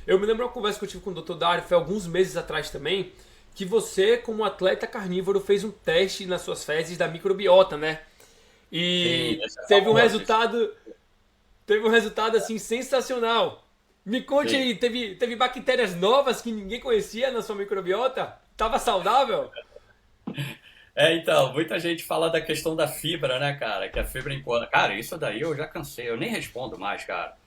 Eu me lembro uma conversa que eu tive com o Dr. Dário, foi alguns meses atrás também, que você, como atleta carnívoro, fez um teste nas suas fezes da microbiota, né? Sim, E esse é famoso. teve um resultado assim sensacional. Me conte Sim. aí, teve bactérias novas que ninguém conhecia na sua microbiota? Tava saudável? Então, muita gente fala da questão da fibra, né, cara? Que a fibra é importante. Cara, isso daí eu já cansei, eu nem respondo mais, cara.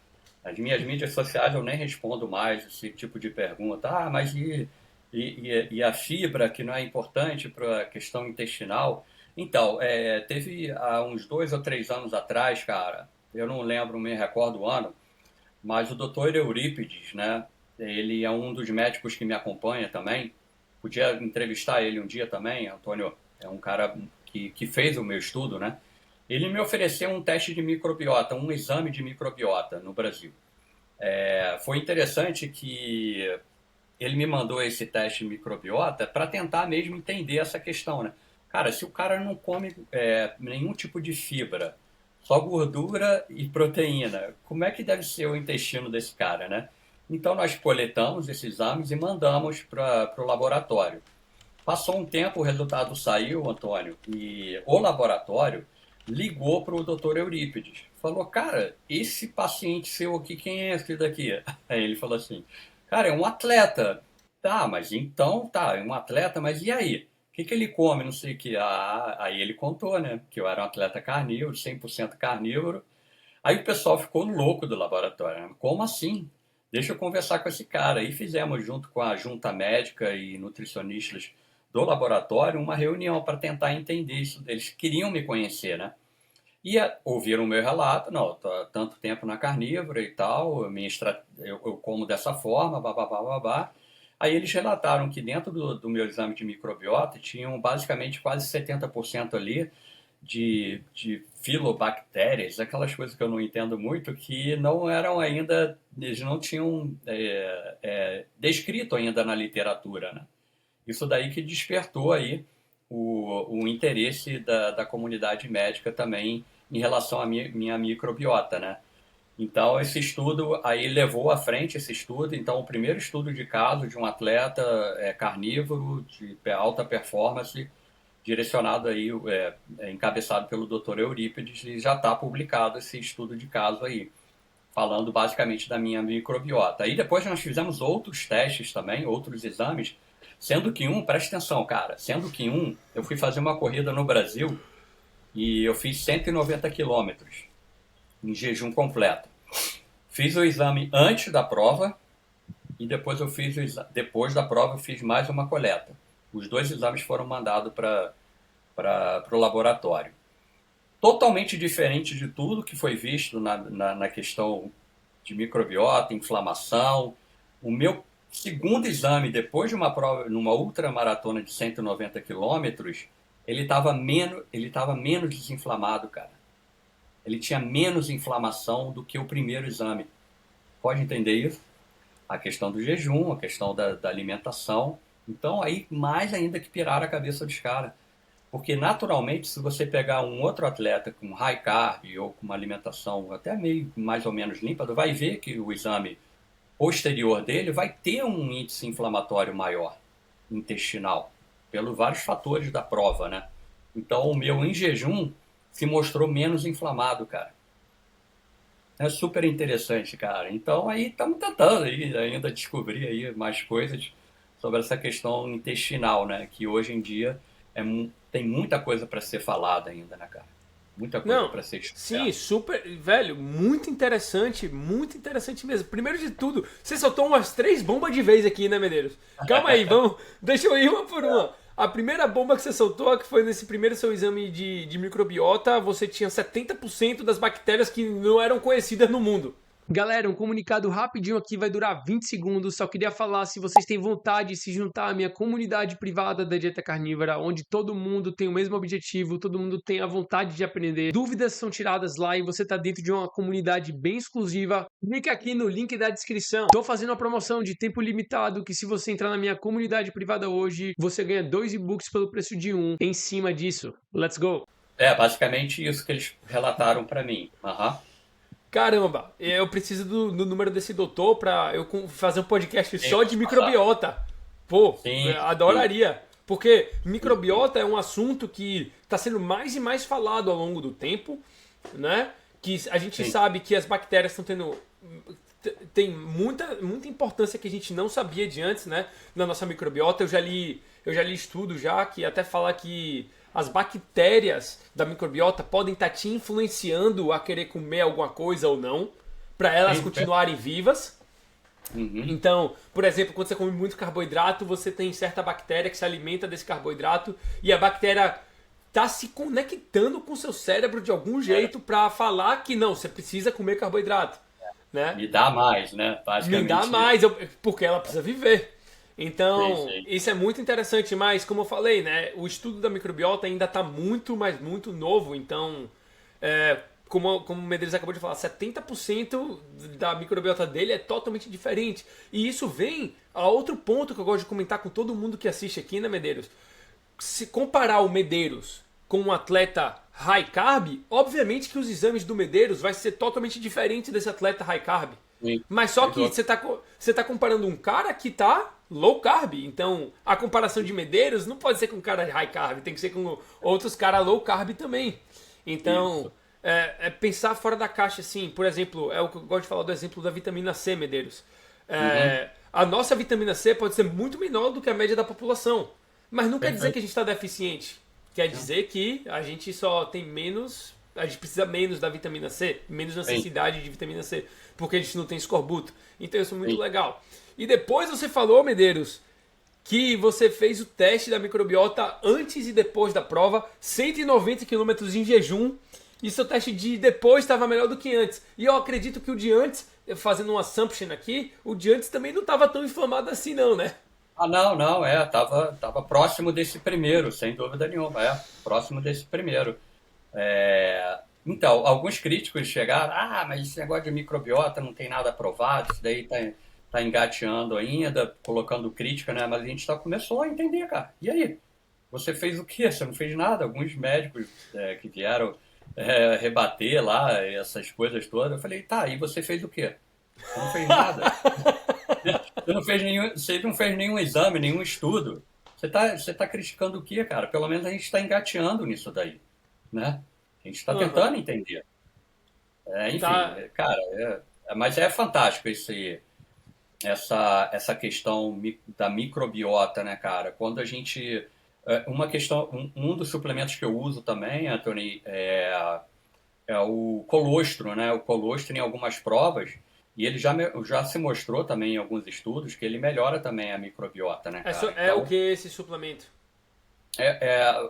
As minhas mídias sociais eu nem respondo mais esse tipo de pergunta. Ah, mas e a fibra que não é importante para a questão intestinal? Então, teve há uns 2 ou 3 anos atrás, cara, eu não lembro, me recordo o ano, mas o doutor Eurípides, né? Ele é um dos médicos que me acompanha também. Podia entrevistar ele um dia também, Antônio. É um cara que fez o meu estudo, né? Ele me ofereceu um teste de microbiota, um exame de microbiota no Brasil. Foi interessante que ele me mandou esse teste de microbiota para tentar mesmo entender essa questão, né? Cara, se o cara não come nenhum tipo de fibra, só gordura e proteína, como é que deve ser o intestino desse cara, né? Então nós coletamos esses exames e mandamos para o laboratório. Passou um tempo, o resultado saiu, Antônio, e o laboratório ligou para o doutor Eurípides. Falou, cara, esse paciente seu aqui, quem é esse daqui? Aí ele falou assim, cara, é um atleta. Tá, mas então, tá, é um atleta, mas e aí? O que ele come? Não sei o que. Ah, aí ele contou, né? Que eu era um atleta carnívoro, 100% carnívoro. Aí o pessoal ficou louco do laboratório, né? Como assim? Deixa eu conversar com esse cara. Aí fizemos, junto com a junta médica e nutricionistas do laboratório, uma reunião para tentar entender isso. Eles queriam me conhecer, né? E ouviram o meu relato, não, tô há tanto tempo na carnívora e tal, eu como dessa forma, babá, babá. Aí eles relataram que dentro do meu exame de microbiota tinham basicamente quase 70% ali de filobactérias, aquelas coisas que eu não entendo muito, que não eram ainda, eles não tinham descrito ainda na literatura, né? Isso daí que despertou aí o interesse da comunidade médica também em relação à minha microbiota, né? Então, esse estudo aí levou à frente esse estudo. Então, o primeiro estudo de caso de um atleta carnívoro de alta performance, direcionado aí, encabeçado pelo Dr. Eurípides, e já está publicado esse estudo de caso aí, falando basicamente da minha microbiota. Aí depois nós fizemos outros testes também, outros exames, sendo que presta atenção, cara, sendo que eu fui fazer uma corrida no Brasil e eu fiz 190 quilômetros em jejum completo. Fiz o exame antes da prova e depois depois da prova eu fiz mais uma coleta. Os dois exames foram mandados para o laboratório. Totalmente diferente de tudo que foi visto na questão de microbiota, inflamação. O meu segundo exame, depois de uma prova, numa ultramaratona de 190 quilômetros, ele tava menos desinflamado, cara. Ele tinha menos inflamação do que o primeiro exame. Pode entender isso? A questão do jejum, a questão da alimentação. Então, aí, mais ainda que pirar a cabeça dos caras. Porque, naturalmente, se você pegar um outro atleta com high carb ou com uma alimentação até meio mais ou menos limpa, vai ver que o exame posterior dele vai ter um índice inflamatório maior intestinal, pelos vários fatores da prova, né? Então, o meu em jejum se mostrou menos inflamado, cara. É super interessante, cara. Então, aí estamos tentando aí, ainda descobrir aí mais coisas sobre essa questão intestinal, né? Que hoje em dia tem muita coisa para ser falada ainda, né, cara? Muita coisa Não, para ser sim, estudada. super, velho, muito interessante mesmo. Primeiro de tudo, você soltou umas três bombas de vez aqui, né, Medeiros? Calma aí, vamos, deixa eu ir uma por uma. A primeira bomba que você soltou, que foi nesse primeiro seu exame de microbiota, você tinha 70% das bactérias que não eram conhecidas no mundo. Galera, um comunicado rapidinho aqui, vai durar 20 segundos. Só queria falar se vocês têm vontade de se juntar à minha comunidade privada da dieta carnívora, onde todo mundo tem o mesmo objetivo, todo mundo tem a vontade de aprender. Dúvidas são tiradas lá e você está dentro de uma comunidade bem exclusiva. Clique aqui no link da descrição. Estou fazendo uma promoção de tempo limitado que se você entrar na minha comunidade privada hoje, você ganha 2 e-books pelo preço de um. Em cima disso, let's go! Basicamente isso que eles relataram para mim. Aham. Caramba, eu preciso do número desse doutor pra eu fazer um podcast Sim, só de microbiota. Pô, sim, sim. adoraria. Porque microbiota é um assunto que está sendo mais e mais falado ao longo do tempo, né? Que a gente Sim. sabe que as bactérias estão tendo tem muita importância que a gente não sabia de antes, né? Na nossa microbiota, eu já li estudos já que até fala que as bactérias da microbiota podem estar te influenciando a querer comer alguma coisa ou não, para elas Sim, continuarem vivas. Uhum. Então, por exemplo, quando você come muito carboidrato, você tem certa bactéria que se alimenta desse carboidrato e a bactéria tá se conectando com o seu cérebro de algum jeito para falar que não, você precisa comer carboidrato, né? Me dá mais, né? Me dá Basicamente isso. mais, porque ela precisa viver. Sim, Então, sim. isso é muito interessante, mas como eu falei, né, o estudo da microbiota ainda está muito, mas muito novo, então, como o Medeiros acabou de falar, 70% da microbiota dele é totalmente diferente. E isso vem a outro ponto que eu gosto de comentar com todo mundo que assiste aqui, né, Medeiros? Se comparar o Medeiros com um atleta high carb, obviamente que os exames do Medeiros vai ser totalmente diferente desse atleta high carb. Sim. Mas só Sem que dúvida. você tá comparando um cara que tá low carb. Então, a comparação de Medeiros não pode ser com um cara high carb, tem que ser com outros caras low carb também. Então, Isso. pensar fora da caixa, assim. Por exemplo, é o que eu gosto de falar do exemplo da vitamina C, Medeiros. Uhum. A nossa vitamina C pode ser muito menor do que a média da população. Mas não quer dizer que a Perfeito. gente está deficiente. Quer dizer que a gente só tem menos. A gente precisa menos da vitamina C, menos Sim, necessidade de vitamina C, porque a gente não tem escorbuto. Então isso é muito sim. legal. E depois você falou, Medeiros, que você fez o teste da microbiota antes e depois da prova, 190 quilômetros em jejum, e seu teste de depois estava melhor do que antes. E eu acredito que o de antes, fazendo um assumption aqui, o de antes também não estava tão inflamado assim não, né? Ah, não, não, tava próximo desse primeiro, sem dúvida nenhuma, próximo desse primeiro. Então, alguns críticos chegaram, mas esse negócio de microbiota não tem nada provado, isso daí tá engateando ainda, colocando crítica, né? Mas a gente começou a entender, cara. E aí? Você fez o quê? Você não fez nada? Alguns médicos que vieram rebater lá essas coisas todas, eu falei, tá, e você fez o quê? Você não fez nada. Você não fez nenhum exame, nenhum estudo. Você tá criticando o quê, cara? Pelo menos a gente está engateando nisso daí, né? A gente está Aham. tentando entender. Enfim, Tá. cara, mas é fantástico essa questão da microbiota, né, cara? Quando a gente. Uma questão, um dos suplementos que eu uso também, Anthony, é o colostro, né? O colostro em algumas provas, e ele já se mostrou também em alguns estudos que ele melhora também a microbiota, né, cara? É o Então, que esse suplemento?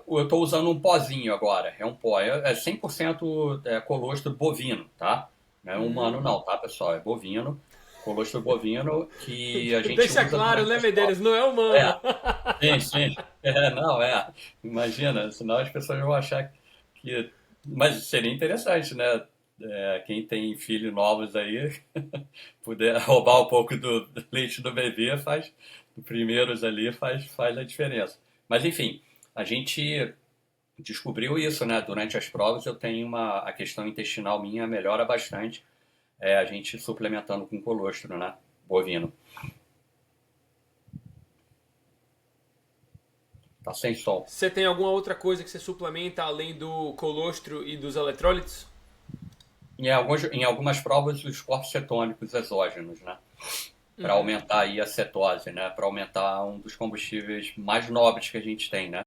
eu estou usando um pozinho agora, é um pó, é 100% colostro bovino, tá? Não é humano Hum. não, tá, pessoal? É bovino, colostro bovino que a gente Deixa usa claro, durante né, as provas. Medeiros? Não é É, humano. sim, sim. Não, imagina, senão as pessoas vão achar que. Mas seria interessante, né? Quem tem filhos novos aí, puder roubar um pouco do leite do bebê, faz, os primeiros ali faz a diferença. Mas enfim, a gente descobriu isso, né? Durante as provas eu tenho a questão intestinal minha melhora bastante, a gente suplementando com colostro, né? Bovino. Tá sem som. Você tem alguma outra coisa que você suplementa além do colostro e dos eletrólitos? Em algumas provas, os corpos cetônicos exógenos, né? Para aumentar aí a cetose, né? Para aumentar um dos combustíveis mais nobres que a gente tem, né?